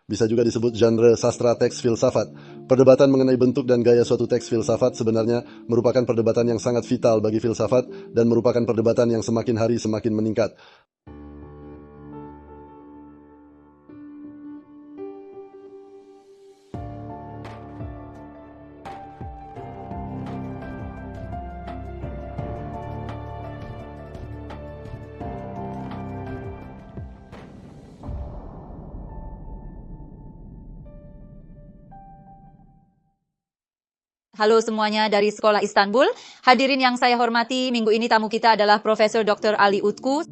bisa juga disebut genre sastra teks filsafat. Perdebatan mengenai bentuk dan gaya suatu teks filsafat sebenarnya merupakan perdebatan yang sangat vital bagi filsafat dan merupakan perdebatan yang semakin hari semakin meningkat. Halo semuanya dari Sekolah Istanbul. Hadirin yang saya hormati, minggu ini tamu kita adalah Profesor Dr. Ali Utku.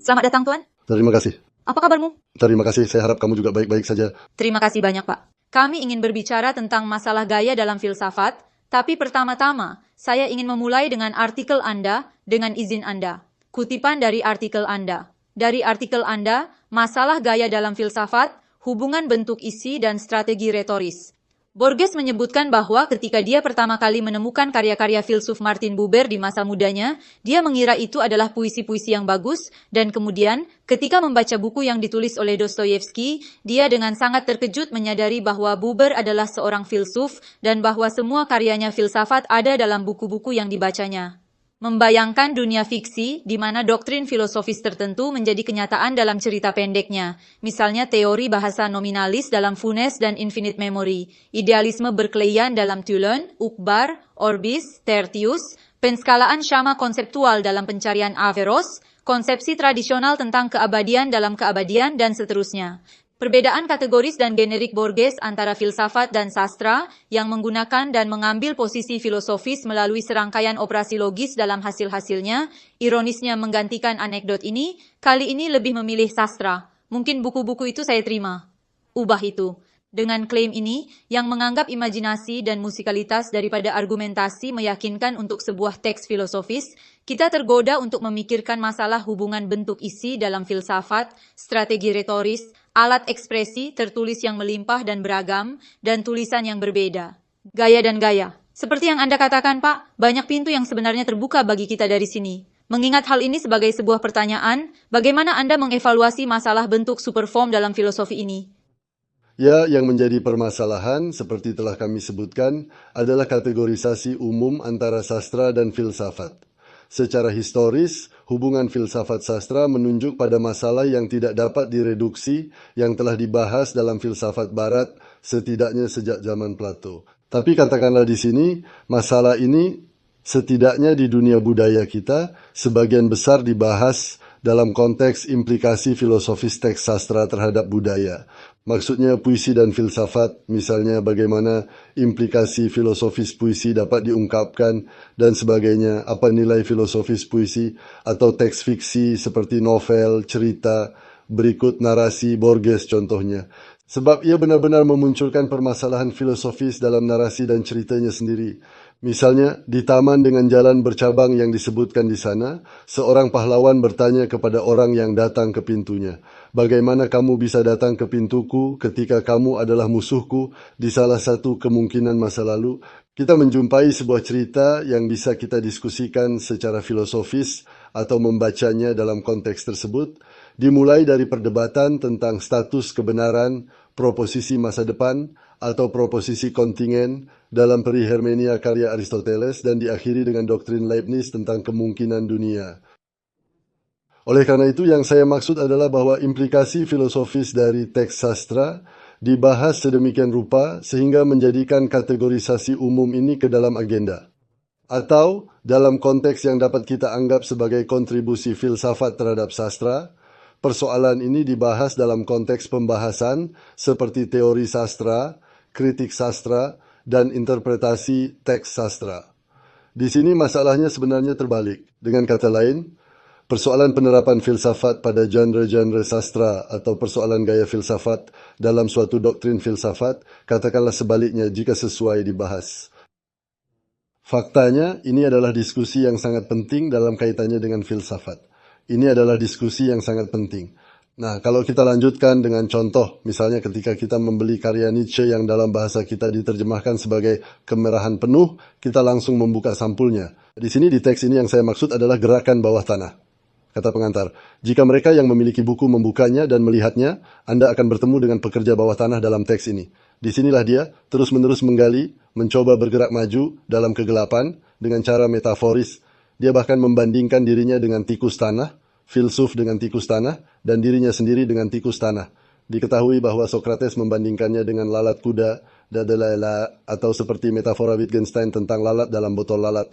Selamat datang Tuan. Terima kasih. Apa kabarmu? Terima kasih, saya harap kamu juga baik-baik saja. Terima kasih banyak Pak. Kami ingin berbicara tentang masalah gaya dalam filsafat, tapi pertama-tama saya ingin memulai dengan artikel Anda, dengan izin Anda. Kutipan dari artikel Anda. Dari artikel Anda, masalah gaya dalam filsafat, hubungan bentuk isi dan strategi retoris. Borges menyebutkan bahwa ketika dia pertama kali menemukan karya-karya filsuf Martin Buber di masa mudanya, dia mengira itu adalah puisi-puisi yang bagus, dan kemudian ketika membaca buku yang ditulis oleh Dostoyevsky, dia dengan sangat terkejut menyadari bahwa Buber adalah seorang filsuf dan bahwa semua karyanya filsafat ada dalam buku-buku yang dibacanya. Membayangkan dunia fiksi di mana doktrin filosofis tertentu menjadi kenyataan dalam cerita pendeknya. Misalnya teori bahasa nominalis dalam Funes dan Infinite Memory, idealisme Berkeleyan dalam Toulon, Ukbar, Orbis, Tertius, penskalaan Syama konseptual dalam pencarian Averroes, konsepsi tradisional tentang keabadian dalam keabadian, dan seterusnya. Perbedaan kategoris dan generik Borges antara filsafat dan sastra yang menggunakan dan mengambil posisi filosofis melalui serangkaian operasi logis dalam hasil-hasilnya, ironisnya menggantikan anekdot ini, kali ini lebih memilih sastra. Mungkin buku-buku itu saya terima. Ubah itu. Dengan klaim ini, yang menganggap imajinasi dan musikalitas daripada argumentasi meyakinkan untuk sebuah teks filosofis, kita tergoda untuk memikirkan masalah hubungan bentuk isi dalam filsafat, strategi retoris, alat ekspresi, tertulis yang melimpah dan beragam, dan tulisan yang berbeda. Gaya dan gaya. Seperti yang Anda katakan, Pak, banyak pintu yang sebenarnya terbuka bagi kita dari sini. Mengingat hal ini sebagai sebuah pertanyaan, bagaimana Anda mengevaluasi masalah bentuk superform dalam filosofi ini? Ya, yang menjadi permasalahan, seperti telah kami sebutkan, adalah kategorisasi umum antara sastra dan filsafat. Secara historis, hubungan filsafat sastra menunjuk pada masalah yang tidak dapat direduksi yang telah dibahas dalam filsafat barat setidaknya sejak zaman Plato. Tapi katakanlah di sini, masalah ini setidaknya di dunia budaya kita sebagian besar dibahas dalam konteks implikasi filosofis teks sastra terhadap budaya. Maksudnya puisi dan filsafat, misalnya bagaimana implikasi filosofis puisi dapat diungkapkan dan sebagainya, apa nilai filosofis puisi atau teks fiksi seperti novel, cerita, berikut narasi Borges contohnya. Sebab ia benar-benar memunculkan permasalahan filosofis dalam narasi dan ceritanya sendiri. Misalnya, di taman dengan jalan bercabang yang disebutkan di sana, seorang pahlawan bertanya kepada orang yang datang ke pintunya, "Bagaimana kamu bisa datang ke pintuku ketika kamu adalah musuhku?" Di salah satu kemungkinan masa lalu, kita menjumpai sebuah cerita yang bisa kita diskusikan secara filosofis atau membacanya dalam konteks tersebut, dimulai dari perdebatan tentang status kebenaran, proposisi masa depan, atau proposisi kontingen dalam Perihermenia karya Aristoteles dan diakhiri dengan doktrin Leibniz tentang kemungkinan dunia. Oleh karena itu, yang saya maksud adalah bahwa implikasi filosofis dari teks sastra dibahas sedemikian rupa sehingga menjadikan kategorisasi umum ini ke dalam agenda. Atau dalam konteks yang dapat kita anggap sebagai kontribusi filsafat terhadap sastra, persoalan ini dibahas dalam konteks pembahasan seperti teori sastra, kritik sastra, dan interpretasi teks sastra. Di sini masalahnya sebenarnya terbalik. Dengan kata lain, persoalan penerapan filsafat pada genre-genre sastra atau persoalan gaya filsafat dalam suatu doktrin filsafat, katakanlah sebaliknya jika sesuai dibahas. Faktanya, ini adalah diskusi yang sangat penting dalam kaitannya dengan filsafat. Ini adalah diskusi yang sangat penting. Nah, kalau kita lanjutkan dengan contoh, misalnya ketika kita membeli karya Nietzsche yang dalam bahasa kita diterjemahkan sebagai kemerahan penuh, kita langsung membuka sampulnya. Di sini di teks ini yang saya maksud adalah gerakan bawah tanah. Kata pengantar, jika mereka yang memiliki buku membukanya dan melihatnya, Anda akan bertemu dengan pekerja bawah tanah dalam teks ini. Disinilah dia terus-menerus menggali, mencoba bergerak maju dalam kegelapan dengan cara metaforis. Dia bahkan membandingkan dirinya dengan tikus tanah, filsuf dengan tikus tanah, dan dirinya sendiri dengan tikus tanah. Diketahui bahwa Socrates membandingkannya dengan lalat kuda, atau seperti metafora Wittgenstein tentang lalat dalam botol lalat.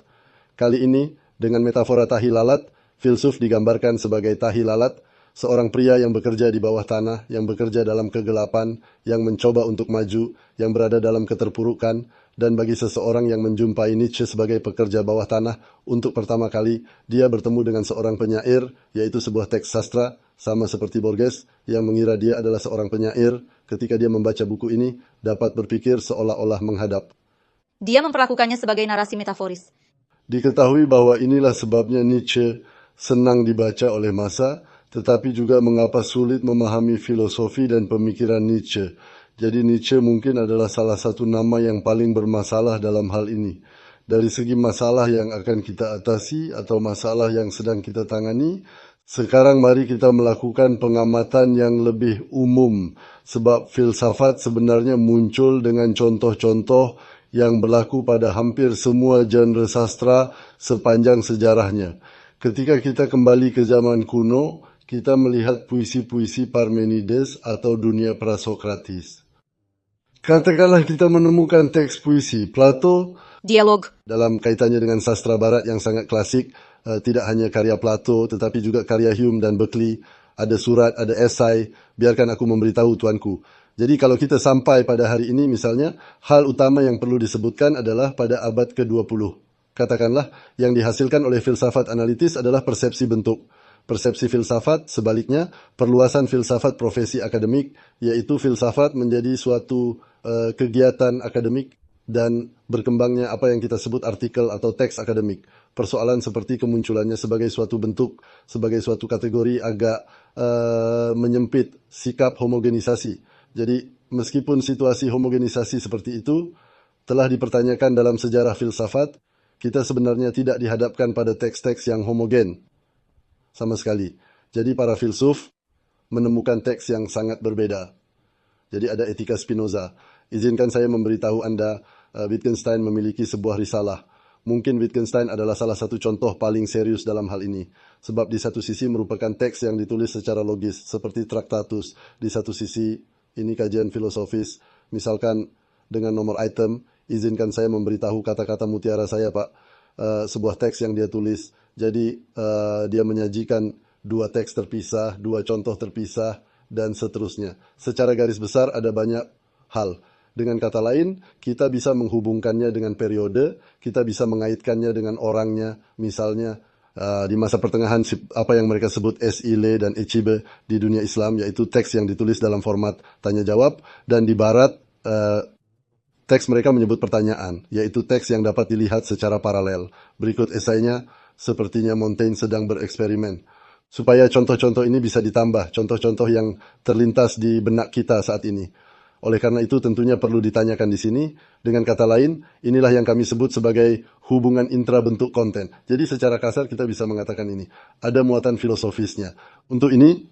Kali ini, dengan metafora tahi lalat, filsuf digambarkan sebagai tahi lalat, seorang pria yang bekerja di bawah tanah, yang bekerja dalam kegelapan, yang mencoba untuk maju, yang berada dalam keterpurukan, dan bagi seseorang yang menjumpai Nietzsche sebagai pekerja bawah tanah, untuk pertama kali dia bertemu dengan seorang penyair, yaitu sebuah teks sastra, sama seperti Borges, yang mengira dia adalah seorang penyair, ketika dia membaca buku ini, dapat berpikir seolah-olah menghadap. Dia memperlakukannya sebagai narasi metaforis. Diketahui bahwa inilah sebabnya Nietzsche senang dibaca oleh massa, tetapi juga mengapa sulit memahami filosofi dan pemikiran Nietzsche. Jadi Nietzsche mungkin adalah salah satu nama yang paling bermasalah dalam hal ini. Dari segi masalah yang akan kita atasi atau masalah yang sedang kita tangani, sekarang mari kita melakukan pengamatan yang lebih umum, sebab filsafat sebenarnya muncul dengan contoh-contoh yang berlaku pada hampir semua genre sastra sepanjang sejarahnya. Ketika kita kembali ke zaman kuno, kita melihat puisi-puisi Parmenides atau dunia prasokratis. Katakanlah kita menemukan teks puisi Plato, Dialog. dalam kaitannya dengan sastra barat yang sangat klasik, tidak hanya karya Plato, tetapi juga karya Hume dan Berkeley, ada surat, ada esai, biarkan aku memberitahu tuanku. Jadi kalau kita sampai pada hari ini misalnya, hal utama yang perlu disebutkan adalah pada abad ke-20. Katakanlah, yang dihasilkan oleh filsafat analitis adalah persepsi bentuk. Persepsi filsafat, sebaliknya, perluasan filsafat profesi akademik, yaitu filsafat menjadi suatu kegiatan akademik dan berkembangnya apa yang kita sebut artikel atau teks akademik. Persoalan seperti kemunculannya sebagai suatu bentuk, sebagai suatu kategori agak menyempit sikap homogenisasi. Jadi meskipun situasi homogenisasi seperti itu telah dipertanyakan dalam sejarah filsafat, kita sebenarnya tidak dihadapkan pada teks-teks yang homogen sama sekali. Jadi para filsuf menemukan teks yang sangat berbeda. Jadi ada etika Spinoza. Izinkan saya memberitahu Anda, Wittgenstein memiliki sebuah risalah. Mungkin Wittgenstein adalah salah satu contoh paling serius dalam hal ini. Sebab di satu sisi merupakan teks yang ditulis secara logis, seperti Tractatus. Di satu sisi ini kajian filosofis, misalkan dengan nomor item, izinkan saya memberitahu kata-kata mutiara saya, Pak. Sebuah teks yang dia tulis. Jadi dia menyajikan dua teks terpisah, dua contoh terpisah, dan seterusnya. Secara garis besar ada banyak hal. Dengan kata lain, kita bisa menghubungkannya dengan periode, kita bisa mengaitkannya dengan orangnya, misalnya di masa pertengahan apa yang mereka sebut Esile dan Ecibe di dunia Islam, yaitu teks yang ditulis dalam format tanya jawab, dan di barat teks mereka menyebut pertanyaan, yaitu teks yang dapat dilihat secara paralel. Berikut esainya, sepertinya Montaigne sedang bereksperimen. Supaya contoh-contoh ini bisa ditambah, contoh-contoh yang terlintas di benak kita saat ini. Oleh karena itu tentunya perlu ditanyakan di sini. Dengan kata lain, inilah yang kami sebut sebagai hubungan intrabentuk konten. Jadi secara kasar kita bisa mengatakan ini. Ada muatan filosofisnya. Untuk ini,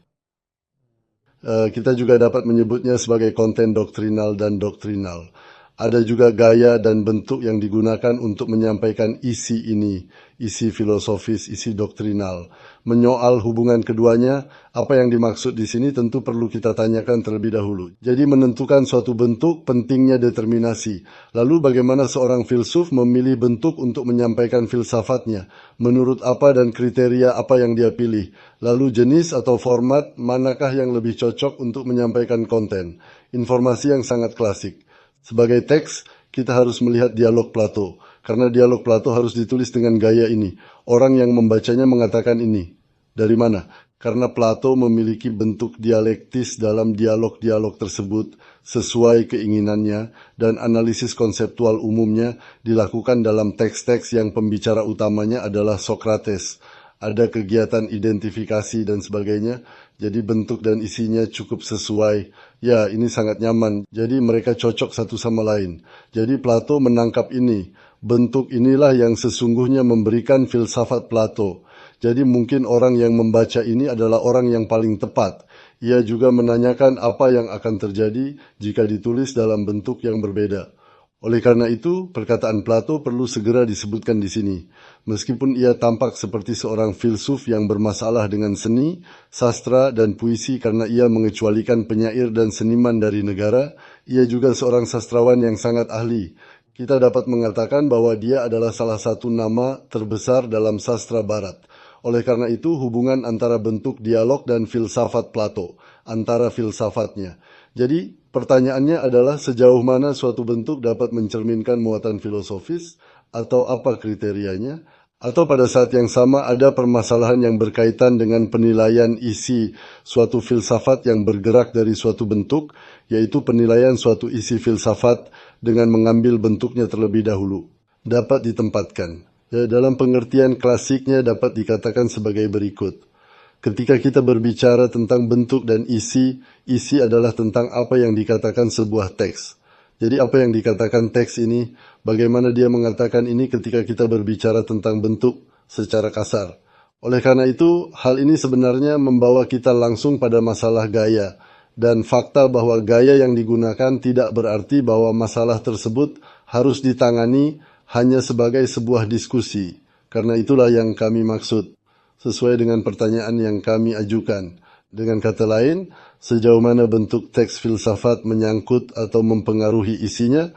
kita juga dapat menyebutnya sebagai konten doktrinal dan doktrinal. Ada juga gaya dan bentuk yang digunakan untuk menyampaikan isi ini, isi filosofis, isi doktrinal. Menyoal hubungan keduanya, apa yang dimaksud di sini tentu perlu kita tanyakan terlebih dahulu. Jadi menentukan suatu bentuk pentingnya determinasi. Lalu bagaimana seorang filsuf memilih bentuk untuk menyampaikan filsafatnya? Menurut apa dan kriteria apa yang dia pilih? Lalu jenis atau format manakah yang lebih cocok untuk menyampaikan konten? Informasi yang sangat klasik. Sebagai teks, kita harus melihat dialog Plato. Karena dialog Plato harus ditulis dengan gaya ini. Orang yang membacanya mengatakan ini. Dari mana? Karena Plato memiliki bentuk dialektis dalam dialog-dialog tersebut sesuai keinginannya, dan analisis konseptual umumnya dilakukan dalam teks-teks yang pembicara utamanya adalah Socrates. Ada kegiatan identifikasi dan sebagainya, jadi bentuk dan isinya cukup sesuai. Ya, ini sangat nyaman. Jadi mereka cocok satu sama lain. Jadi Plato menangkap ini. bentuk inilah yang sesungguhnya memberikan filsafat Plato. Jadi mungkin orang yang membaca ini adalah orang yang paling tepat. Ia juga menanyakan apa yang akan terjadi jika ditulis dalam bentuk yang berbeda. Oleh karena itu, perkataan Plato perlu segera disebutkan di sini. Meskipun ia tampak seperti seorang filsuf yang bermasalah dengan seni, sastra, dan puisi karena ia mengecualikan penyair dan seniman dari negara, ia juga seorang sastrawan yang sangat ahli. Kita dapat mengatakan bahwa dia adalah salah satu nama terbesar dalam sastra barat. Oleh karena itu, hubungan antara bentuk dialog dan filsafat Plato, antara filsafatnya. Jadi, pertanyaannya adalah sejauh mana suatu bentuk dapat mencerminkan muatan filosofis, atau apa kriterianya, atau pada saat yang sama ada permasalahan yang berkaitan dengan penilaian isi suatu filsafat yang bergerak dari suatu bentuk, yaitu penilaian suatu isi filsafat dengan mengambil bentuknya terlebih dahulu. Dapat ditempatkan. Dalam pengertian klasiknya dapat dikatakan sebagai berikut. Ketika kita berbicara tentang bentuk dan isi adalah tentang apa yang dikatakan sebuah teks. Jadi apa yang dikatakan teks ini, bagaimana dia mengatakan ini ketika kita berbicara tentang bentuk secara kasar. Oleh karena itu, hal ini sebenarnya membawa kita langsung pada masalah gaya. Dan fakta bahwa gaya yang digunakan tidak berarti bahwa masalah tersebut harus ditangani hanya sebagai sebuah diskusi. Karena itulah yang kami maksud, sesuai dengan pertanyaan yang kami ajukan. Dengan kata lain, sejauh mana bentuk teks filsafat menyangkut atau mempengaruhi isinya,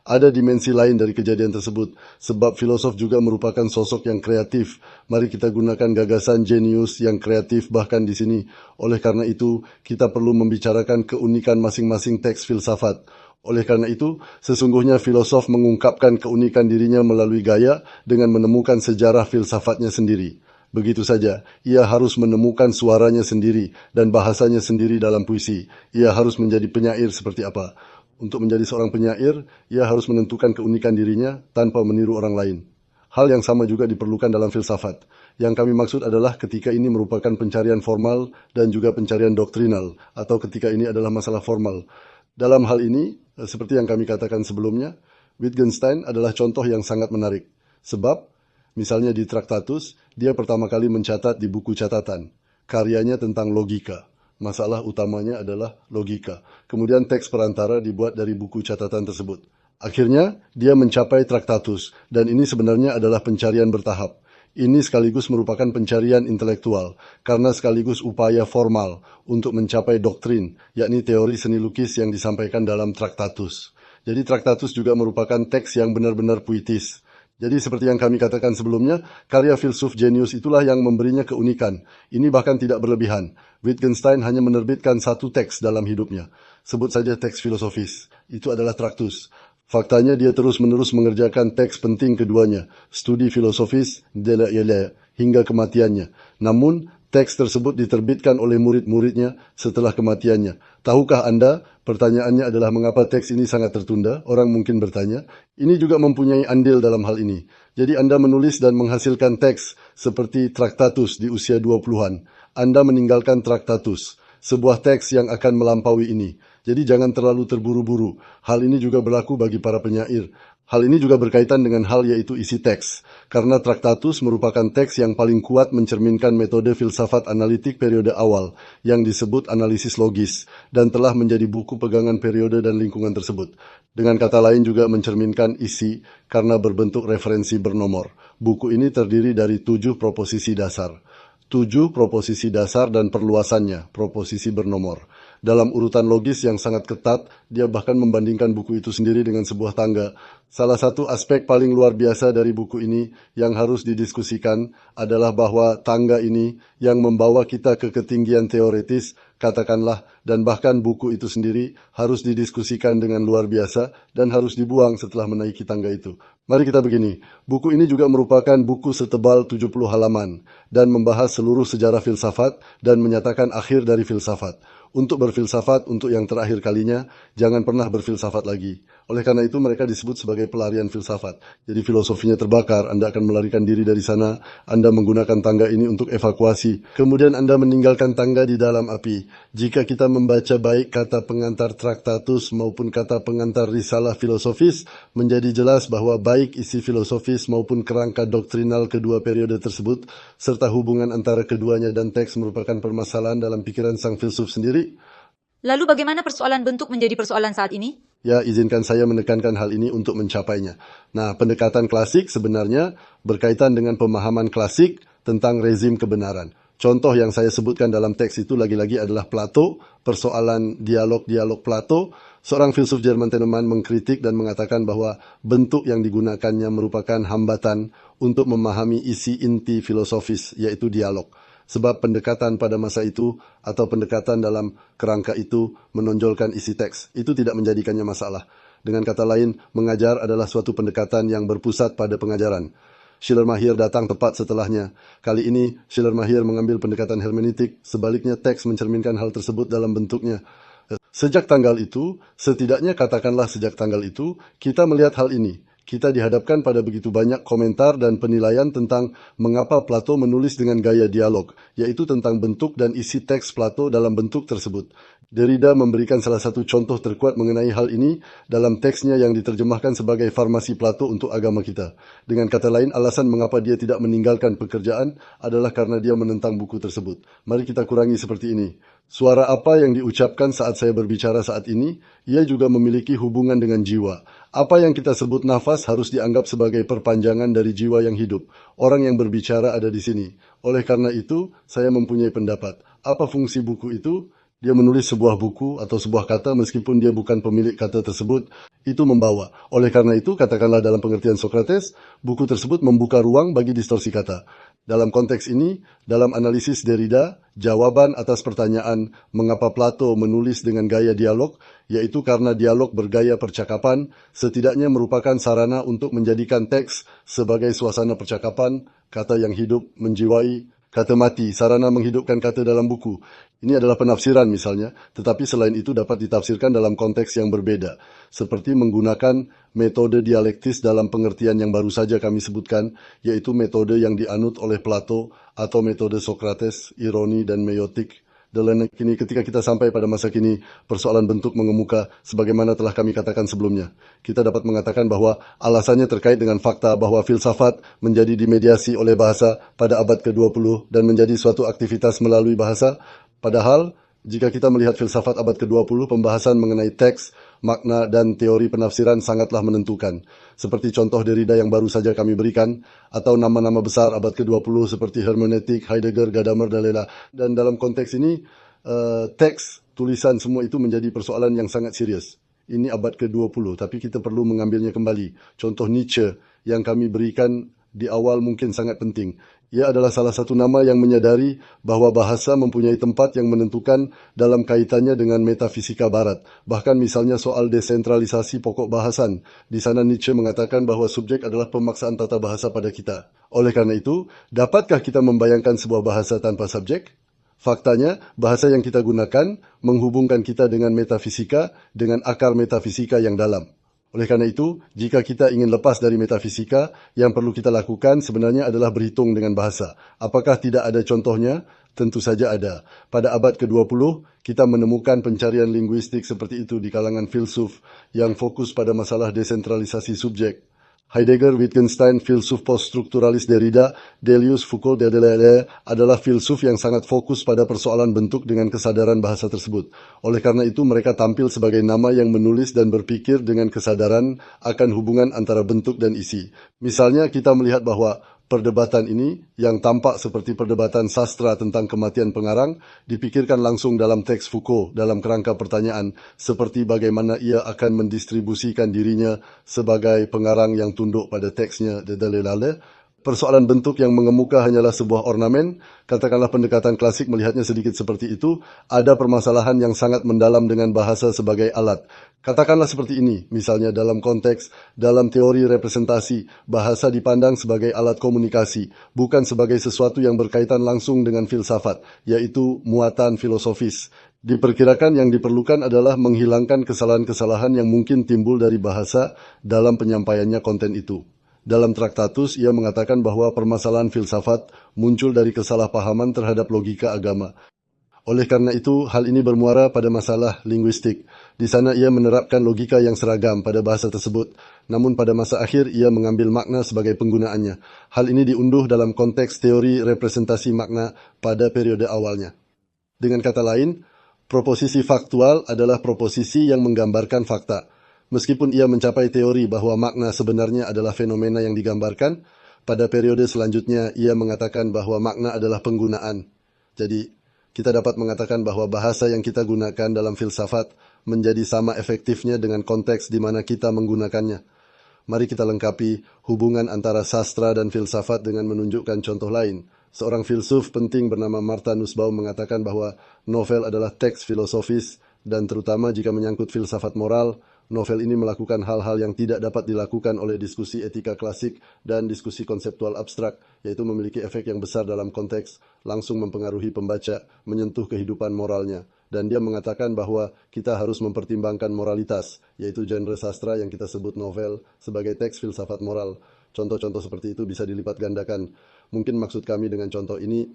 ada dimensi lain dari kejadian tersebut, sebab filosof juga merupakan sosok yang kreatif. Mari kita gunakan gagasan jenius yang kreatif bahkan di sini. Oleh karena itu, kita perlu membicarakan keunikan masing-masing teks filsafat. Oleh karena itu, sesungguhnya filosof mengungkapkan keunikan dirinya melalui gaya dengan menemukan sejarah filsafatnya sendiri. Begitu saja, ia harus menemukan suaranya sendiri dan bahasanya sendiri dalam puisi. Ia harus menjadi penyair seperti apa. Untuk menjadi seorang penyair, ia harus menentukan keunikan dirinya tanpa meniru orang lain. Hal yang sama juga diperlukan dalam filsafat. Yang kami maksud adalah ketika ini merupakan pencarian formal dan juga pencarian doktrinal, atau ketika ini adalah masalah formal. Dalam hal ini, seperti yang kami katakan sebelumnya, Wittgenstein adalah contoh yang sangat menarik. Sebab, misalnya di Tractatus, dia pertama kali mencatat di buku catatan, karyanya tentang logika. Masalah utamanya adalah logika. Kemudian teks perantara dibuat dari buku catatan tersebut. Akhirnya, dia mencapai Tractatus, dan ini sebenarnya adalah pencarian bertahap. Ini sekaligus merupakan pencarian intelektual, karena sekaligus upaya formal untuk mencapai doktrin, yakni teori seni lukis yang disampaikan dalam Tractatus. Jadi Tractatus juga merupakan teks yang benar-benar puitis. Jadi seperti yang kami katakan sebelumnya, karya filsuf jenius itulah yang memberinya keunikan. Ini bahkan tidak berlebihan. Wittgenstein hanya menerbitkan satu teks dalam hidupnya. Sebut saja teks filosofis. Itu adalah Tractatus. Faktanya dia terus-menerus mengerjakan teks penting keduanya, studi filosofis de la Ile, hingga kematiannya. Namun, teks tersebut diterbitkan oleh murid-muridnya setelah kematiannya. Tahukah Anda, pertanyaannya adalah mengapa teks ini sangat tertunda? Orang mungkin bertanya. Ini juga mempunyai andil dalam hal ini. Jadi Anda menulis dan menghasilkan teks seperti Tractatus di usia 20-an. Anda meninggalkan Tractatus, sebuah teks yang akan melampaui ini. Jadi jangan terlalu terburu-buru. Hal ini juga berlaku bagi para penyair. Hal ini juga berkaitan dengan hal yaitu isi teks. Karena Tractatus merupakan teks yang paling kuat mencerminkan metode filsafat analitik periode awal, yang disebut analisis logis, dan telah menjadi buku pegangan periode dan lingkungan tersebut. Dengan kata lain juga mencerminkan isi, karena berbentuk referensi bernomor. Buku ini terdiri dari 7 proposisi dasar. 7 proposisi dasar dan perluasannya, proposisi bernomor. Dalam urutan logis yang sangat ketat, dia bahkan membandingkan buku itu sendiri dengan sebuah tangga. Salah satu aspek paling luar biasa dari buku ini yang harus didiskusikan adalah bahwa tangga ini yang membawa kita ke ketinggian teoretis, katakanlah, dan bahkan buku itu sendiri harus didiskusikan dengan luar biasa dan harus dibuang setelah menaiki tangga itu. Mari kita begini, buku ini juga merupakan buku setebal 70 halaman dan membahas seluruh sejarah filsafat dan menyatakan akhir dari filsafat. Untuk berfilsafat, untuk yang terakhir kalinya, jangan pernah berfilsafat lagi. Oleh karena itu mereka disebut sebagai pelarian filsafat. Jadi filosofinya terbakar, Anda akan melarikan diri dari sana, Anda menggunakan tangga ini untuk evakuasi. Kemudian Anda meninggalkan tangga di dalam api. Jika kita membaca baik kata pengantar Traktatus maupun kata pengantar risalah filosofis, menjadi jelas bahwa baik isi filosofis maupun kerangka doktrinal kedua periode tersebut, serta hubungan antara keduanya dan teks merupakan permasalahan dalam pikiran sang filsuf sendiri. Lalu bagaimana persoalan bentuk menjadi persoalan saat ini? Ya, izinkan saya menekankan hal ini untuk mencapainya. Nah, pendekatan klasik sebenarnya berkaitan dengan pemahaman klasik tentang rezim kebenaran. Contoh yang saya sebutkan dalam teks itu lagi-lagi adalah Plato, persoalan dialog-dialog Plato. Seorang filsuf Jerman Tennemann mengkritik dan mengatakan bahwa bentuk yang digunakannya merupakan hambatan untuk memahami isi inti filosofis, yaitu dialog. Sebab pendekatan pada masa itu atau pendekatan dalam kerangka itu menonjolkan isi teks. Itu tidak menjadikannya masalah. Dengan kata lain, mengajar adalah suatu pendekatan yang berpusat pada pengajaran. Schleiermacher datang tepat setelahnya. Kali ini, Schleiermacher mengambil pendekatan hermeneutik, sebaliknya teks mencerminkan hal tersebut dalam bentuknya. Sejak tanggal itu, setidaknya katakanlah sejak tanggal itu, kita melihat hal ini. Kita dihadapkan pada begitu banyak komentar dan penilaian tentang mengapa Plato menulis dengan gaya dialog, yaitu tentang bentuk dan isi teks Plato dalam bentuk tersebut. Derrida memberikan salah satu contoh terkuat mengenai hal ini dalam teksnya yang diterjemahkan sebagai Farmasi Plato untuk agama kita. Dengan kata lain, alasan mengapa dia tidak meninggalkan pekerjaan adalah karena dia menentang buku tersebut. Mari kita kurangi seperti ini. Suara apa yang diucapkan saat saya berbicara saat ini, ia juga memiliki hubungan dengan jiwa. Apa yang kita sebut nafas harus dianggap sebagai perpanjangan dari jiwa yang hidup. Orang yang berbicara ada di sini. Oleh karena itu, saya mempunyai pendapat. Apa fungsi buku itu? Dia menulis sebuah buku atau sebuah kata meskipun dia bukan pemilik kata tersebut, itu membawa. Oleh karena itu, katakanlah dalam pengertian Socrates, buku tersebut membuka ruang bagi distorsi kata. Dalam konteks ini, dalam analisis Derrida, jawaban atas pertanyaan mengapa Plato menulis dengan gaya dialog, yaitu karena dialog bergaya percakapan, setidaknya merupakan sarana untuk menjadikan teks sebagai suasana percakapan, kata yang hidup, menjiwai, kata mati, sarana menghidupkan kata dalam buku. Ini adalah penafsiran misalnya, tetapi selain itu dapat ditafsirkan dalam konteks yang berbeda, seperti menggunakan metode dialektis dalam pengertian yang baru saja kami sebutkan, yaitu metode yang dianut oleh Plato atau metode Socrates, ironi dan meiotik. Dan kini ketika kita sampai pada masa kini, persoalan bentuk mengemuka sebagaimana telah kami katakan sebelumnya. Kita dapat mengatakan bahwa alasannya terkait dengan fakta bahwa filsafat menjadi dimediasi oleh bahasa pada abad ke-20 dan menjadi suatu aktivitas melalui bahasa. Padahal, jika kita melihat filsafat abad ke-20, pembahasan mengenai teks, makna, dan teori penafsiran sangatlah menentukan. Seperti contoh Derrida yang baru saja kami berikan, atau nama-nama besar abad ke-20 seperti hermeneutik, Heidegger, Gadamer, dan lain-lain. Dan dalam konteks ini, teks, tulisan, semua itu menjadi persoalan yang sangat serius. Ini abad ke-20, tapi kita perlu mengambilnya kembali. Contoh Nietzsche yang kami berikan di awal mungkin sangat penting. Ia adalah salah satu nama yang menyadari bahwa bahasa mempunyai tempat yang menentukan dalam kaitannya dengan metafisika barat. Bahkan misalnya soal desentralisasi pokok bahasan. Di sana Nietzsche mengatakan bahwa subjek adalah pemaksaan tata bahasa pada kita. Oleh karena itu, dapatkah kita membayangkan sebuah bahasa tanpa subjek? Faktanya, bahasa yang kita gunakan menghubungkan kita dengan metafisika, dengan akar metafisika yang dalam. Oleh karena itu, jika kita ingin lepas dari metafisika, yang perlu kita lakukan sebenarnya adalah berhitung dengan bahasa. Apakah tidak ada contohnya? Tentu saja ada. Pada abad ke-20, kita menemukan pencarian linguistik seperti itu di kalangan filsuf yang fokus pada masalah desentralisasi subjek. Heidegger, Wittgenstein, filsuf poststrukturalis Derrida, Deleuze, Foucault, Derrida adalah filsuf yang sangat fokus pada persoalan bentuk dengan kesadaran bahasa tersebut. Oleh karena itu, mereka tampil sebagai nama yang menulis dan berpikir dengan kesadaran akan hubungan antara bentuk dan isi. Misalnya, kita melihat bahwa perdebatan ini, yang tampak seperti perdebatan sastra tentang kematian pengarang, dipikirkan langsung dalam teks Foucault dalam kerangka pertanyaan seperti bagaimana ia akan mendistribusikan dirinya sebagai pengarang yang tunduk pada teksnya de Delelale. persoalan bentuk yang mengemuka hanyalah sebuah ornamen, katakanlah pendekatan klasik melihatnya sedikit seperti itu, ada permasalahan yang sangat mendalam dengan bahasa sebagai alat. Katakanlah seperti ini, misalnya dalam konteks, dalam teori representasi, bahasa dipandang sebagai alat komunikasi, bukan sebagai sesuatu yang berkaitan langsung dengan filsafat, yaitu muatan filosofis. Diperkirakan yang diperlukan adalah menghilangkan kesalahan-kesalahan yang mungkin timbul dari bahasa dalam penyampaiannya konten itu. Dalam Traktatus, ia mengatakan bahwa permasalahan filsafat muncul dari kesalahpahaman terhadap logika agama. Oleh karena itu, hal ini bermuara pada masalah linguistik. Di sana ia menerapkan logika yang seragam pada bahasa tersebut, namun pada masa akhir ia mengambil makna sebagai penggunaannya. Hal ini diunduh dalam konteks teori representasi makna pada periode awalnya. Dengan kata lain, proposisi faktual adalah proposisi yang menggambarkan fakta. Meskipun ia mencapai teori bahwa makna sebenarnya adalah fenomena yang digambarkan, pada periode selanjutnya ia mengatakan bahwa makna adalah penggunaan. Jadi, kita dapat mengatakan bahwa bahasa yang kita gunakan dalam filsafat menjadi sama efektifnya dengan konteks di mana kita menggunakannya. Mari kita lengkapi hubungan antara sastra dan filsafat dengan menunjukkan contoh lain. Seorang filsuf penting bernama Martha Nussbaum mengatakan bahwa novel adalah teks filosofis dan terutama jika menyangkut filsafat moral, novel ini melakukan hal-hal yang tidak dapat dilakukan oleh diskusi etika klasik dan diskusi konseptual abstrak, yaitu memiliki efek yang besar dalam konteks, langsung mempengaruhi pembaca, menyentuh kehidupan moralnya. Dan dia mengatakan bahwa kita harus mempertimbangkan moralitas, yaitu genre sastra yang kita sebut novel, sebagai teks filsafat moral. Contoh-contoh seperti itu bisa dilipat gandakan. Mungkin maksud kami dengan contoh ini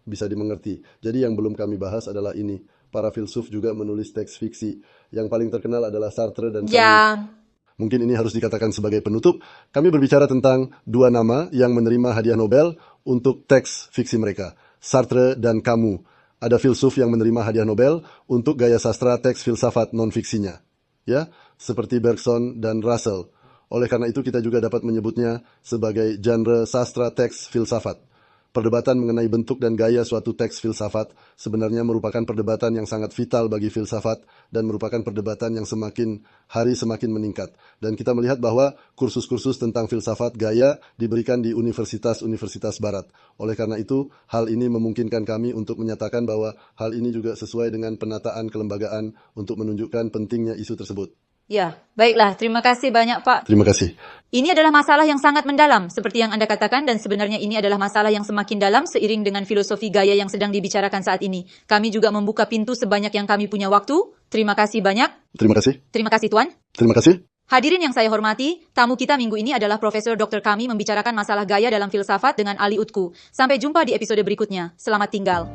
bisa dimengerti. Jadi yang belum kami bahas adalah ini. Para filsuf juga menulis teks fiksi. Yang paling terkenal adalah Sartre dan Camus. Mungkin ini harus dikatakan sebagai penutup. Kami berbicara tentang dua nama yang menerima hadiah Nobel untuk teks fiksi mereka. Sartre dan Camus. Ada filsuf yang menerima hadiah Nobel untuk gaya sastra teks filsafat non-fiksinya. Ya, seperti Bergson dan Russell. Oleh karena itu kita juga dapat menyebutnya sebagai genre sastra teks filsafat. Perdebatan mengenai bentuk dan gaya suatu teks filsafat sebenarnya merupakan perdebatan yang sangat vital bagi filsafat dan merupakan perdebatan yang semakin hari semakin meningkat. Dan kita melihat bahwa kursus-kursus tentang filsafat gaya diberikan di universitas-universitas barat. Oleh karena itu, hal ini memungkinkan kami untuk menyatakan bahwa hal ini juga sesuai dengan penataan kelembagaan untuk menunjukkan pentingnya isu tersebut. Ya, baiklah. Terima kasih banyak, Pak. Terima kasih. Ini adalah masalah yang sangat mendalam, seperti yang Anda katakan, dan sebenarnya ini adalah masalah yang semakin dalam seiring dengan filosofi gaya yang sedang dibicarakan saat ini. Kami juga membuka pintu sebanyak yang kami punya waktu. Terima kasih banyak. Terima kasih. Terima kasih, Tuan. Terima kasih. Hadirin yang saya hormati, tamu kita minggu ini adalah Profesor Dr. Kami membicarakan masalah gaya dalam filsafat dengan Ali Utku. Sampai jumpa di episode berikutnya. Selamat tinggal.